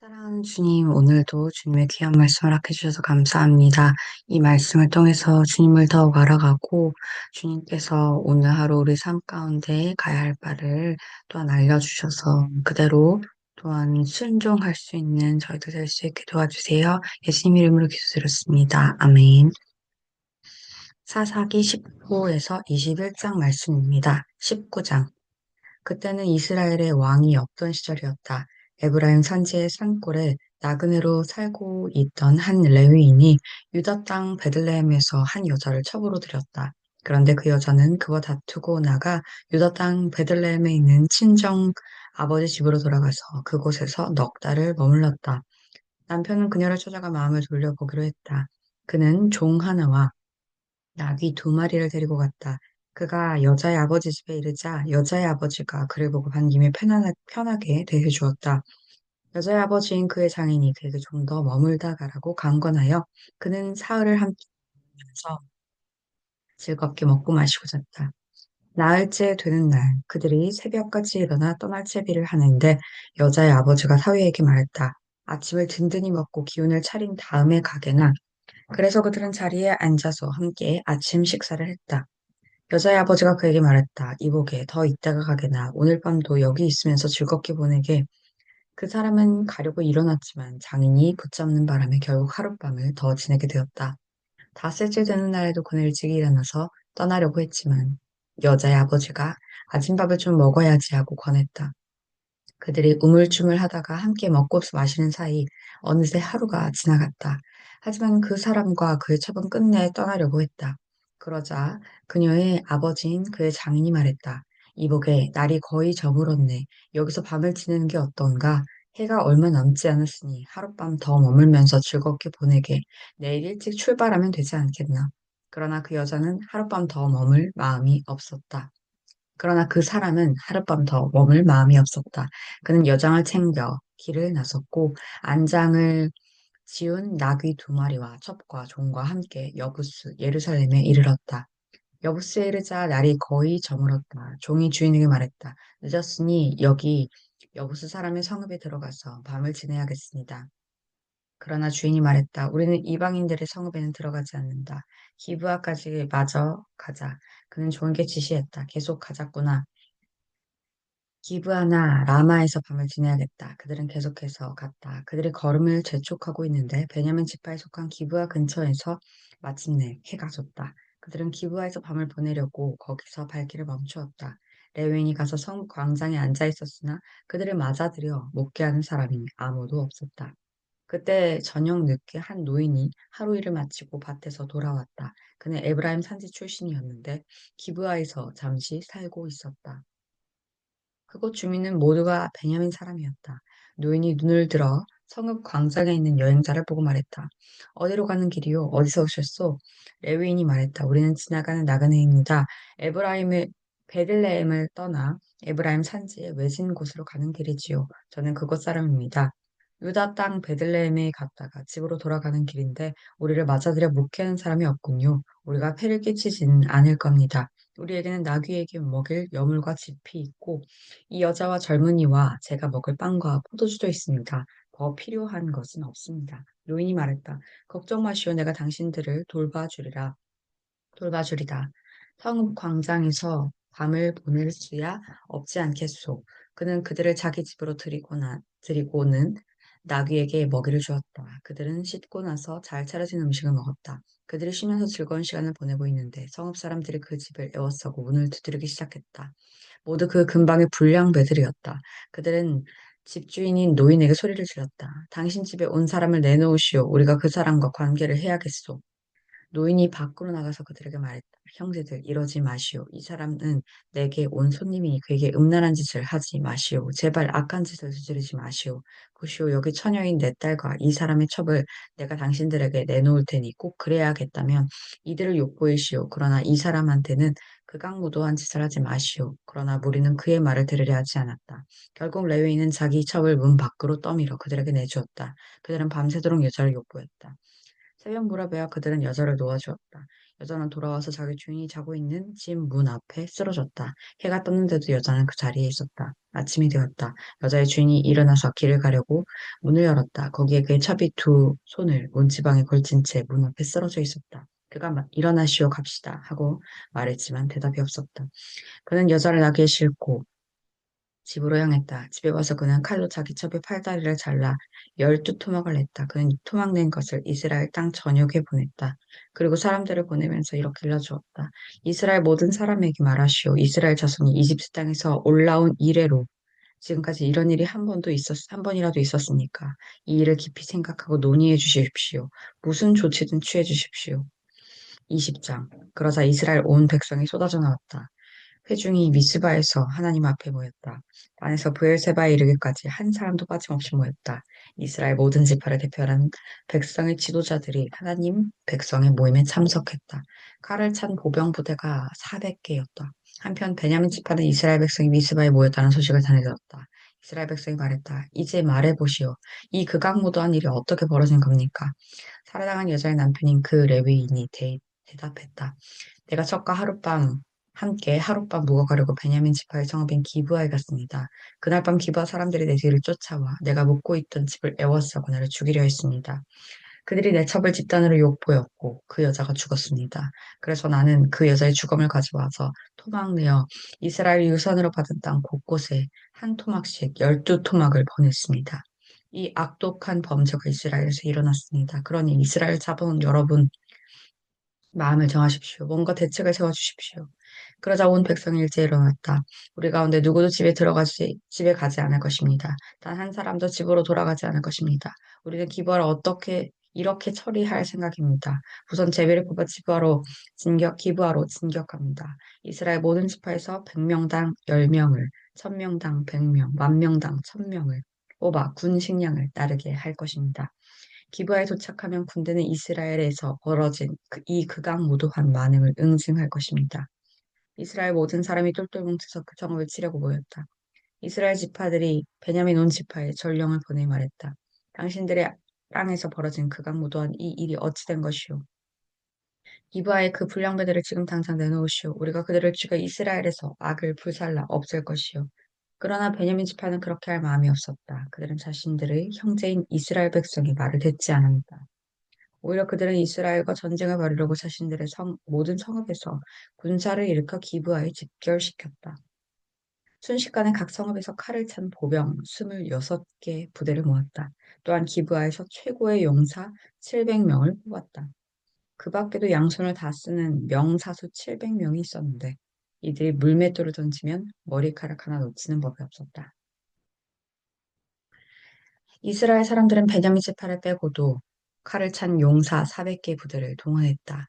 사랑하는 주님, 오늘도 주님의 귀한 말씀을 허락해 주셔서 감사합니다. 이 말씀을 통해서 주님을 더욱 알아가고 주님께서 오늘 하루 우리 삶 가운데 가야 할 바를 또한 알려주셔서 그대로 또한 순종할 수 있는 저희도 될 수 있게 도와주세요. 예수님 이름으로 기도드렸습니다. 아멘. 사사기 19에서 21장 말씀입니다. 19장. 그때는 이스라엘의 왕이 없던 시절이었다. 에브라임 산지의 산골에 나그네로 살고 있던 한 레위인이 유다 땅 베들레헴에서 한 여자를 첩으로 들였다. 그런데 그 여자는 그와 다투고 나가 유다 땅 베들레헴에 있는 친정 아버지 집으로 돌아가서 그곳에서 넉 달을 머물렀다. 남편은 그녀를 찾아가 마음을 돌려보기로 했다. 그는 종 하나와 나귀 두 마리를 데리고 갔다. 그가 여자의 아버지 집에 이르자 여자의 아버지가 그를 보고 반김에 편하게 대해주었다. 여자의 아버지인 그의 장인이 그에게 좀 더 머물다 가라고 강권하여 그는 사흘을 함께 하면서 즐겁게 먹고 마시고 잤다. 나흘째 되는 날 그들이 새벽까지 일어나 떠날 채비를 하는데 여자의 아버지가 사위에게 말했다. 아침을 든든히 먹고 기운을 차린 다음에 가게나. 그래서 그들은 자리에 앉아서 함께 아침 식사를 했다. 여자의 아버지가 그에게 말했다. 이보게, 더 있다가 가게나. 오늘 밤도 여기 있으면서 즐겁게 보내게. 그 사람은 가려고 일어났지만 장인이 붙잡는 바람에 결국 하룻밤을 더 지내게 되었다. 닷새째 되는 날에도 그는 일찍 일어나서 떠나려고 했지만 여자의 아버지가 아침밥을 좀 먹어야지 하고 권했다. 그들이 우물쭈물하다가 함께 먹고 마시는 사이 어느새 하루가 지나갔다. 하지만 그 사람과 그의 첩은 끝내 떠나려고 했다. 그러자 그녀의 아버지인 그의 장인이 말했다. 이보게, 날이 거의 저물었네. 여기서 밤을 지내는 게 어떤가? 해가 얼마 남지 않았으니 하룻밤 더 머물면서 즐겁게 보내게. 내일 일찍 출발하면 되지 않겠나? 그러나 그 여자는 하룻밤 더 머물 마음이 없었다. 그러나 그 사람은 하룻밤 더 머물 마음이 없었다. 그는 여장을 챙겨 길을 나섰고 안장을 지운 나귀 두 마리와 첩과 종과 함께 여부스 예루살렘에 이르렀다. 여부스에 이르자 날이 거의 저물었다. 종이 주인에게 말했다. 늦었으니 여기 여부스 사람의 성읍에 들어가서 밤을 지내야겠습니다. 그러나 주인이 말했다. 우리는 이방인들의 성읍에는 들어가지 않는다. 기브아까지 마저 가자. 그는 종에게 지시했다. 계속 가자꾸나. 기브아나 라마에서 밤을 지내야겠다. 그들은 계속해서 갔다. 그들이 걸음을 재촉하고 있는데 베냐민 지파에 속한 기브아 근처에서 마침내 해가 졌다. 그들은 기브아에서 밤을 보내려고 거기서 발길을 멈추었다. 레위인이 가서 성 광장에 앉아 있었으나 그들을 맞아들여 목회하는 사람이 아무도 없었다. 그때 저녁 늦게 한 노인이 하루 일을 마치고 밭에서 돌아왔다. 그는 에브라임 산지 출신이었는데 기브아에서 잠시 살고 있었다. 그곳 주민은 모두가 베냐민 사람이었다. 노인이 눈을 들어 성읍 광장에 있는 여행자를 보고 말했다. 어디로 가는 길이요? 어디서 오셨소? 레위인이 말했다. 우리는 지나가는 나그네입니다. 에브라임의 베들레헴을 떠나 에브라임 산지의 외진 곳으로 가는 길이지요. 저는 그곳 사람입니다. 유다 땅 베들레헴에 갔다가 집으로 돌아가는 길인데 우리를 맞아들여 묵히는 사람이 없군요. 우리가 폐를 끼치지는 않을 겁니다. 우리에게는 나귀에게 먹일 여물과 짚이 있고 이 여자와 젊은이와 제가 먹을 빵과 포도주도 있습니다. 더 필요한 것은 없습니다. 노인이 말했다. 걱정 마시오. 내가 당신들을 돌봐주리다. 성읍 광장에서 밤을 보낼 수야 없지 않겠소. 그는 그들을 자기 집으로 드리고는 나귀에게 먹이를 주었다. 그들은 씻고 나서 잘 차려진 음식을 먹었다. 그들이 쉬면서 즐거운 시간을 보내고 있는데 성읍 사람들이 그 집을 에워싸고 문을 두드리기 시작했다. 모두 그 근방의 불량배들이었다. 그들은 집주인인 노인에게 소리를 질렀다. 당신 집에 온 사람을 내놓으시오. 우리가 그 사람과 관계를 해야겠소. 노인이 밖으로 나가서 그들에게 말했다. 형제들, 이러지 마시오. 이 사람은 내게 온 손님이니 그에게 음란한 짓을 하지 마시오. 제발 악한 짓을 저지르지 마시오. 보시오, 여기 처녀인 내 딸과 이 사람의 첩을 내가 당신들에게 내놓을 테니 꼭 그래야겠다면 이들을 욕보이시오. 그러나 이 사람한테는 극악무도한 짓을 하지 마시오. 그러나 무리는 그의 말을 들으려 하지 않았다. 결국 레위인은 자기 첩을 문 밖으로 떠밀어 그들에게 내주었다. 그들은 밤새도록 여자를 욕보였다. 새벽 무렵에야 그들은 여자를 놓아주었다. 여자는 돌아와서 자기 주인이 자고 있는 집 문 앞에 쓰러졌다. 해가 떴는데도 여자는 그 자리에 있었다. 아침이 되었다. 여자의 주인이 일어나서 길을 가려고 문을 열었다. 거기에 그의 첩이 두 손을 문지방에 걸친 채 문 앞에 쓰러져 있었다. 그가 일어나시오 갑시다 하고 말했지만 대답이 없었다. 그는 여자를 나귀에 싣고 집으로 향했다. 집에 와서 그는 칼로 자기 첩의 팔다리를 잘라 12토막을 냈다. 그는 이 토막 낸 것을 이스라엘 땅 전역에 보냈다. 그리고 사람들을 보내면서 이렇게 일러주었다. 이스라엘 모든 사람에게 말하시오. 이스라엘 자손이 이집트 땅에서 올라온 이래로 지금까지 이런 일이 한 번이라도 있었으니까 이 일을 깊이 생각하고 논의해 주십시오. 무슨 조치든 취해 주십시오. 20장. 그러자 이스라엘 온 백성이 쏟아져 나왔다. 회중이 미스바에서 하나님 앞에 모였다. 안에서 브엘세바에 이르기까지 한 사람도 빠짐없이 모였다. 이스라엘 모든 지파를 대표하는 백성의 지도자들이 하나님 백성의 모임에 참석했다. 칼을 찬 보병 부대가 400개였다. 한편 베냐민 지파는 이스라엘 백성이 미스바에 모였다는 소식을 전해들었다. 이스라엘 백성이 말했다. 이제 말해보시오. 이 극악무도한 일이 어떻게 벌어진 겁니까? 살해당한 여자의 남편인 그 레위인이 대답했다. 내가 첩과 함께 하룻밤 묵어가려고 베냐민 지파의 성읍인 기브아에 갔습니다. 그날 밤 기브아 사람들이 내 뒤를 쫓아와 내가 묵고 있던 집을 에워싸고 나를 죽이려 했습니다. 그들이 내 첩을 집단으로 욕보였고 그 여자가 죽었습니다. 그래서 나는 그 여자의 죽음을 가져와서 토막 내어 이스라엘 유산으로 받은 땅 곳곳에 한 토막씩 12토막을 보냈습니다. 이 악독한 범죄가 이스라엘에서 일어났습니다. 그러니 이스라엘 자본 여러분 마음을 정하십시오. 뭔가 대책을 세워주십시오. 그러자 온 백성이 일제히 일어났다. 우리 가운데 누구도 집에 가지 않을 것입니다. 단 한 사람도 집으로 돌아가지 않을 것입니다. 우리는 기부하러 이렇게 처리할 생각입니다. 우선 제비를 뽑아 기부하러 진격합니다. 이스라엘 모든 지파에서 100명당 10명을, 1000명당 100명, 10,000명당 1000명을 뽑아 군 식량을 따르게 할 것입니다. 기브아에 도착하면 군대는 이스라엘에서 벌어진 이 극악무도한 만행을 응징할 것입니다. 이스라엘 모든 사람이 똘똘 뭉쳐서 그 성읍을 치려고 모였다. 이스라엘 지파들이 베냐민 온 지파에 전령을 보내 말했다. 당신들의 땅에서 벌어진 극악무도한 이 일이 어찌 된 것이오? 기브아의 그 불량배들을 지금 당장 내놓으시오. 우리가 그들을 죽여 이스라엘에서 악을 불살라 없앨 것이오. 그러나 베냐민 지파는 그렇게 할 마음이 없었다. 그들은 자신들의 형제인 이스라엘 백성의 말을 듣지 않았다. 오히려 그들은 이스라엘과 전쟁을 벌이려고 자신들의 모든 성읍에서 군사를 일으켜 기브아에 집결시켰다. 순식간에 각 성읍에서 칼을 찬 보병 26개 부대를 모았다. 또한 기브아에서 최고의 용사 700명을 뽑았다. 그 밖에도 양손을 다 쓰는 명사수 700명이 있었는데 이들이 물맷돌을 던지면 머리카락 하나 놓치는 법이 없었다. 이스라엘 사람들은 베냐민 지파를 빼고도 칼을 찬 용사 400개 부대를 동원했다.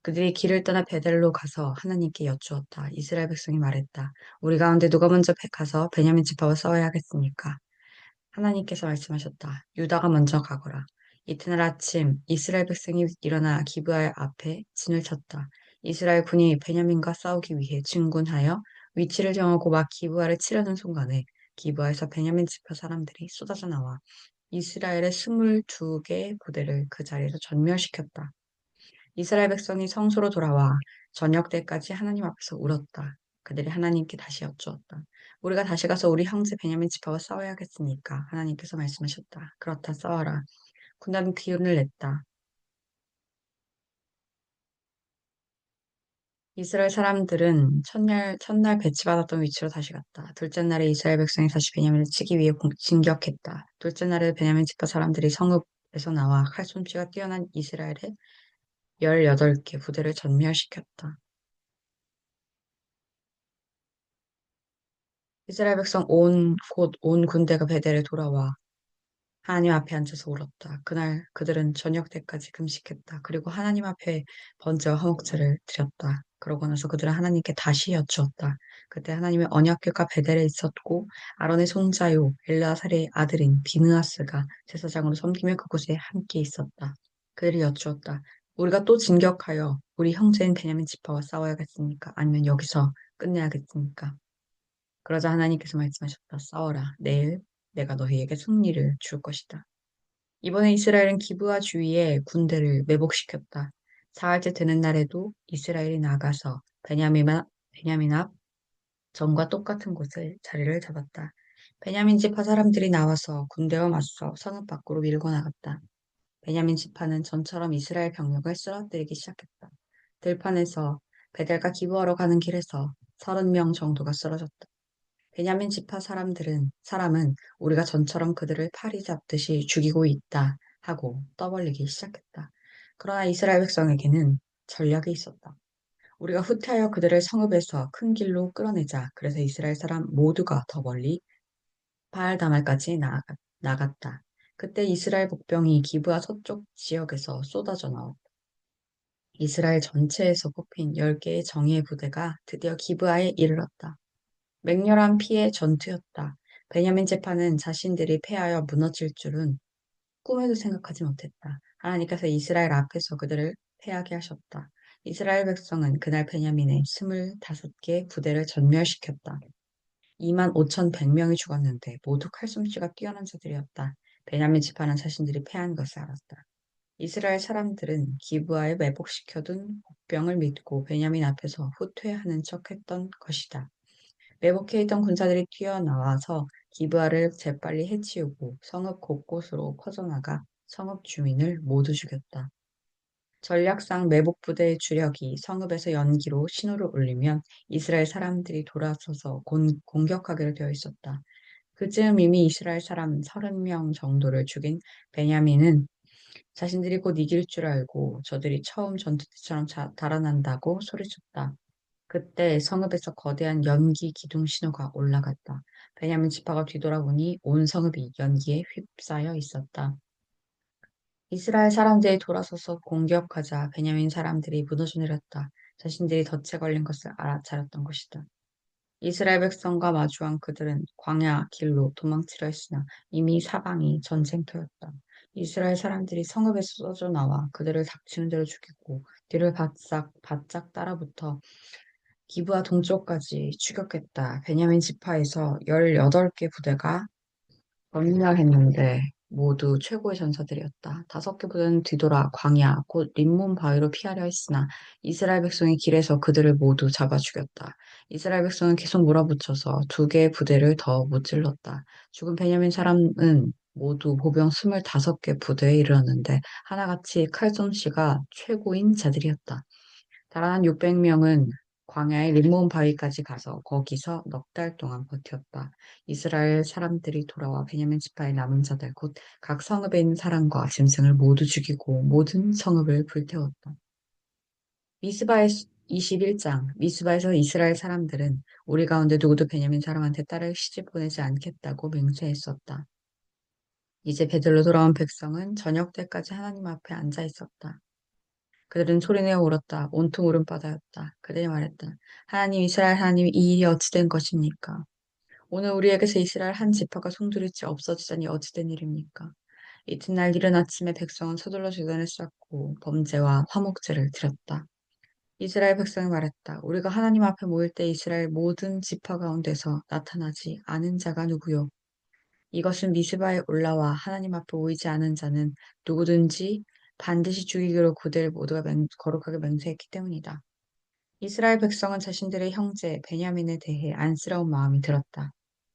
그들이 길을 떠나 베델로 가서 하나님께 여쭈었다. 이스라엘 백성이 말했다. 우리 가운데 누가 먼저 가서 베냐민 지파와 싸워야 하겠습니까? 하나님께서 말씀하셨다. 유다가 먼저 가거라. 이튿날 아침 이스라엘 백성이 일어나 기브아 앞에 진을 쳤다. 이스라엘 군이 베냐민과 싸우기 위해 진군하여 위치를 정하고 막 기브아를 치려는 순간에 기브아에서 베냐민 지파 사람들이 쏟아져 나와 이스라엘의 22개 부대를 그 자리에서 전멸시켰다. 이스라엘 백성이 성소로 돌아와 저녁 때까지 하나님 앞에서 울었다. 그들이 하나님께 다시 여쭈었다. 우리가 다시 가서 우리 형제 베냐민 지파와 싸워야겠습니까? 하나님께서 말씀하셨다. 그렇다, 싸워라. 군단은 기운을 냈다. 이스라엘 사람들은 첫날 배치받았던 위치로 다시 갔다. 둘째 날에 이스라엘 백성이 다시 베냐민을 치기 위해 진격했다. 둘째 날에 베냐민 지파 사람들이 성읍에서 나와 칼솜씨가 뛰어난 이스라엘의 18개 부대를 전멸시켰다. 이스라엘 백성 곧 온 군대가 베델에 돌아와 하나님 앞에 앉아서 울었다. 그날 그들은 저녁 때까지 금식했다. 그리고 하나님 앞에 번제와 화목제를 드렸다. 그러고 나서 그들은 하나님께 다시 여쭈었다. 그때 하나님의 언약궤가 베델에 있었고 아론의 손자요 엘르아살의 아들인 비느하스가 제사장으로 섬기며 그곳에 함께 있었다. 그들이 여쭈었다. 우리가 또 진격하여 우리 형제인 베냐민 지파와 싸워야겠습니까? 아니면 여기서 끝내야겠습니까? 그러자 하나님께서 말씀하셨다. 싸워라. 내일 내가 너희에게 승리를 줄 것이다. 이번에 이스라엘은 기브아 주위에 군대를 매복시켰다. 사흘째 되는 날에도 이스라엘이 나가서 베냐민 앞 전과 똑같은 곳에 자리를 잡았다. 베냐민 지파 사람들이 나와서 군대와 맞서 성읍 밖으로 밀고 나갔다. 베냐민 지파는 전처럼 이스라엘 병력을 쓰러뜨리기 시작했다. 들판에서 베델과 기브아로 가는 길에서 30명 정도가 쓰러졌다. 베냐민 지파 사람은 우리가 전처럼 그들을 파리 잡듯이 죽이고 있다 하고 떠벌리기 시작했다. 그러나 이스라엘 백성에게는 전략이 있었다. 우리가 후퇴하여 그들을 성읍에서 큰 길로 끌어내자. 그래서 이스라엘 사람 모두가 더 멀리 바알다말까지 나갔다. 그때 이스라엘 복병이 기브아 서쪽 지역에서 쏟아져 나왔다. 이스라엘 전체에서 뽑힌 10개의 정예의 부대가 드디어 기브아에 이르렀다. 맹렬한 피의 전투였다. 베냐민 제파는 자신들이 패하여 무너질 줄은 꿈에도 생각하지 못했다. 하나님께서 이스라엘 앞에서 그들을 패하게 하셨다. 이스라엘 백성은 그날 베냐민의 25개 부대를 전멸시켰다. 25,100명이 죽었는데 모두 칼솜씨가 뛰어난 자들이었다. 베냐민 지파는 자신들이 패한 것을 알았다. 이스라엘 사람들은 기브아에 매복시켜둔 복병을 믿고 베냐민 앞에서 후퇴하는 척했던 것이다. 매복해 있던 군사들이 뛰어나와서 기브아를 재빨리 해치우고 성읍 곳곳으로 퍼져나가 성읍 주민을 모두 죽였다. 전략상 매복 부대의 주력이 성읍에서 연기로 신호를 울리면 이스라엘 사람들이 돌아서서 공격하기로 되어 있었다. 그즈음 이미 이스라엘 사람 30명 정도를 죽인 베냐민은 자신들이 곧 이길 줄 알고 저들이 처음 전투 때처럼 달아난다고 소리쳤다. 그때 성읍에서 거대한 연기 기둥 신호가 올라갔다. 베냐민 지파가 뒤돌아보니 온 성읍이 연기에 휩싸여 있었다. 이스라엘 사람들이 돌아서서 공격하자 베냐민 사람들이 무너져 내렸다. 자신들이 덫에 걸린 것을 알아차렸던 것이다. 이스라엘 백성과 마주한 그들은 광야 길로 도망치려 했으나 이미 사방이 전쟁터였다. 이스라엘 사람들이 성읍에서 쏟아져 나와 그들을 닥치는 대로 죽이고 뒤를 바짝 따라붙어 기브아 동쪽까지 추격했다. 베냐민 지파에서 18개 부대가 전멸했는데 모두 최고의 전사들이었다. 5개 부대는 뒤돌아 광야, 곧 림몬 바위로 피하려 했으나 이스라엘 백성이 길에서 그들을 모두 잡아 죽였다. 이스라엘 백성은 계속 몰아붙여서 2개의 부대를 더 무찔렀다. 죽은 베냐민 사람은 모두 보병 25개 부대에 이르렀는데 하나같이 칼솜씨가 최고인 자들이었다. 달아난 600명은 광야의 림몬 바위까지 가서 거기서 넉 달 동안 버텼다. 이스라엘 사람들이 돌아와 베냐민 지파의 남은 자들 곧 각 성읍에 있는 사람과 짐승을 모두 죽이고 모든 성읍을 불태웠다. 미스바의 21장 미스바에서 이스라엘 사람들은 우리 가운데 누구도 베냐민 사람한테 딸을 시집 보내지 않겠다고 맹세했었다. 이제 베들로 돌아온 백성은 저녁 때까지 하나님 앞에 앉아 있었다. 그들은 소리내어 울었다. 온통 울음바다였다. 그들이 말했다. 하나님, 이스라엘 하나님, 이 일이 어찌된 것입니까? 오늘 우리에게서 이스라엘 한 지파가 송두리째 없어지다니 어찌된 일입니까? 이튿날 이른 아침에 백성은 서둘러 제단을 쌓고 범죄와 화목제를 드렸다. 이스라엘 백성이 말했다. 우리가 하나님 앞에 모일 때 이스라엘 모든 지파 가운데서 나타나지 않은 자가 누구요? 이것은 미스바에 올라와 하나님 앞에 모이지 않은 자는 누구든지 반드시 죽이기로 그들 모두가 거룩하게 맹세했기 때문이다. 이스라엘 백성은 자신들의 형제 베냐민에 대해 안쓰러운 마음이 들었다.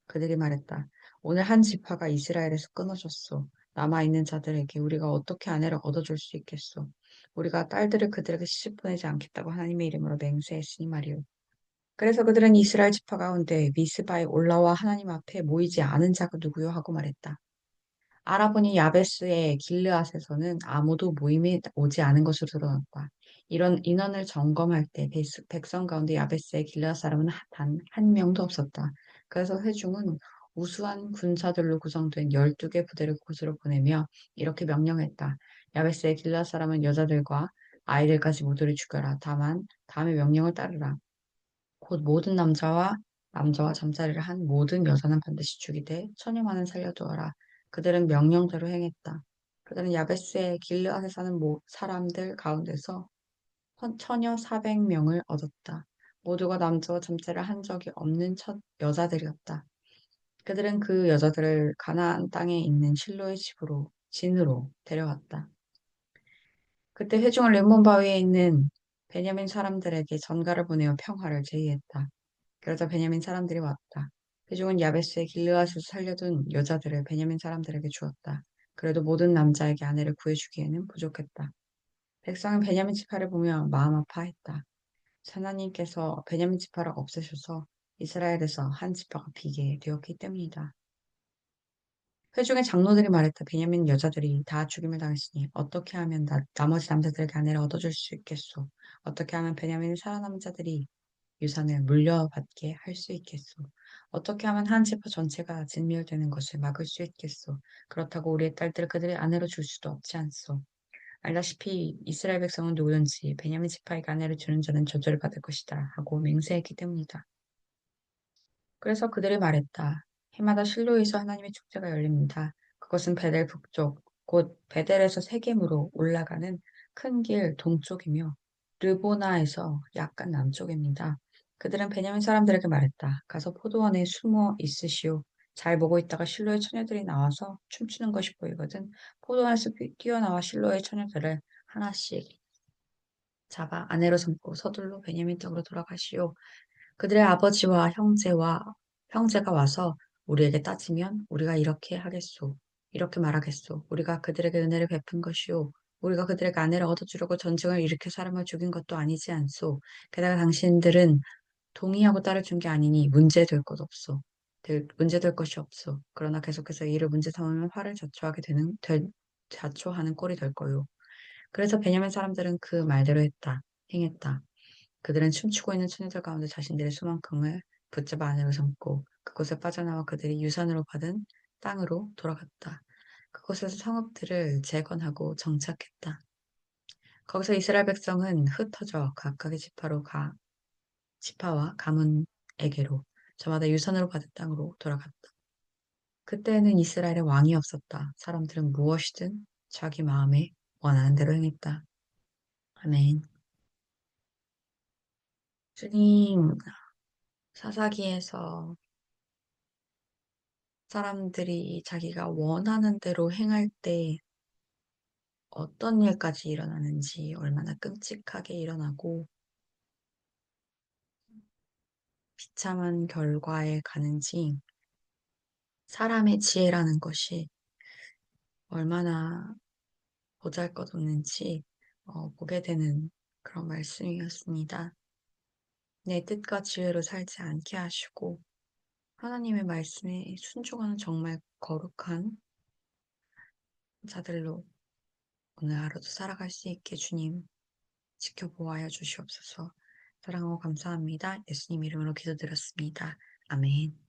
그들이 말했다. 오늘 한 지파가 이스라엘에서 끊어졌소. 남아있는 자들에게 우리가 어떻게 아내를 얻어줄 수 있겠소. 우리가 딸들을 그들에게 시집 보내지 않겠다고 하나님의 이름으로 맹세했으니 말이오. 그래서 그들은 이스라엘 지파 가운데 미스바에 올라와 하나님 앞에 모이지 않은 자가 누구요 하고 말했다. 알아보니 야베스의 길르앗에서는 아무도 모임에 오지 않은 것으로 드러났다. 이런 인원을 점검할 때 백성 가운데 야베스의 길르앗 사람은 단 한 명도 없었다. 그래서 회중은 우수한 군사들로 구성된 12개 부대를 그곳으로 보내며 이렇게 명령했다. 야베스의 길르앗 사람은 여자들과 아이들까지 모두를 죽여라. 다만 다음의 명령을 따르라. 곧 모든 남자와 잠자리를 한 모든 여자는 반드시 죽이되 처녀만은 살려두어라. 그들은 명령대로 행했다. 그들은 야베스의 길르앗에 사는 사람들 가운데서 처녀 400명을 얻었다. 모두가 남자와 잠자리를 한 적이 없는 첫 여자들이었다. 그들은 그 여자들을 가나안 땅에 있는 실로의 집으로 진으로 데려갔다. 그때 회중은 림몬 바위에 있는 베냐민 사람들에게 전가를 보내어 평화를 제의했다. 그러자 베냐민 사람들이 왔다. 회중은 야베스의 길르앗에서 살려둔 여자들을 베냐민 사람들에게 주었다. 그래도 모든 남자에게 아내를 구해주기에는 부족했다. 백성은 베냐민 지파를 보며 마음 아파했다. 하나님께서 베냐민 지파를 없애셔서 이스라엘에서 한 지파가 비게 되었기 때문이다. 회중의 장로들이 말했다. 베냐민 여자들이 다 죽임을 당했으니 어떻게 하면 나머지 남자들에게 아내를 얻어줄 수 있겠소? 어떻게 하면 베냐민 살아남은 자들이 유산을 물려받게 할 수 있겠소? 어떻게 하면 한 지파 전체가 진멸되는 것을 막을 수 있겠소? 그렇다고 우리의 딸들을 그들의 아내로 줄 수도 없지 않소? 알다시피 이스라엘 백성은 누구든지 베냐민 지파에게 아내를 주는 자는 저주를 받을 것이다 하고 맹세했기 때문이다. 그래서 그들이 말했다. 해마다 실로에서 하나님의 축제가 열립니다. 그것은 베델 북쪽, 곧 베델에서 세겜으로 올라가는 큰 길 동쪽이며 르보나에서 약간 남쪽입니다. 그들은 베냐민 사람들에게 말했다. 가서 포도원에 숨어 있으시오. 잘 보고 있다가 실로의 처녀들이 나와서 춤추는 것이 보이거든 포도원에서 뛰어나와 실로의 처녀들을 하나씩 잡아 아내로 삼고 서둘러 베냐민 땅으로 돌아가시오. 그들의 아버지와 형제가 와서 우리에게 따지면 우리가 이렇게 하겠소. 이렇게 말하겠소. 우리가 그들에게 은혜를 베푼 것이요. 우리가 그들에게 아내를 얻어주려고 전쟁을 일으켜 사람을 죽인 것도 아니지 않소. 게다가 당신들은 동의하고 딸을 준 게 아니니 문제될 것 없소. 문제될 것이 없소. 그러나 계속해서 이를 문제 삼으면 화를 자초하는 꼴이 될 거요. 그래서 베냐민 사람들은 그 말대로 행했다. 그들은 춤추고 있는 처녀들 가운데 자신들의 수만큼을 붙잡아 안으로 삼고 그곳에 빠져나와 그들이 유산으로 받은 땅으로 돌아갔다. 그곳에서 성읍들을 재건하고 정착했다. 거기서 이스라엘 백성은 흩어져 각각의 지파와 가문에게로 저마다 유산으로 받은 땅으로 돌아갔다. 그때는 이스라엘에 왕이 없었다. 사람들은 무엇이든 자기 마음에 원하는 대로 행했다. 아멘. 주님, 사사기에서 사람들이 자기가 원하는 대로 행할 때 어떤 일까지 일어나는지, 얼마나 끔찍하게 일어나고 비참한 결과에 가는지, 사람의 지혜라는 것이 얼마나 보잘것없는지 보게 되는 그런 말씀이었습니다. 내 뜻과 지혜로 살지 않게 하시고 하나님의 말씀에 순종하는 정말 거룩한 자들로 오늘 하루도 살아갈 수 있게 주님 지켜보아야 주시옵소서. 사랑하고 감사합니다. 예수님 이름으로 기도드렸습니다. 아멘.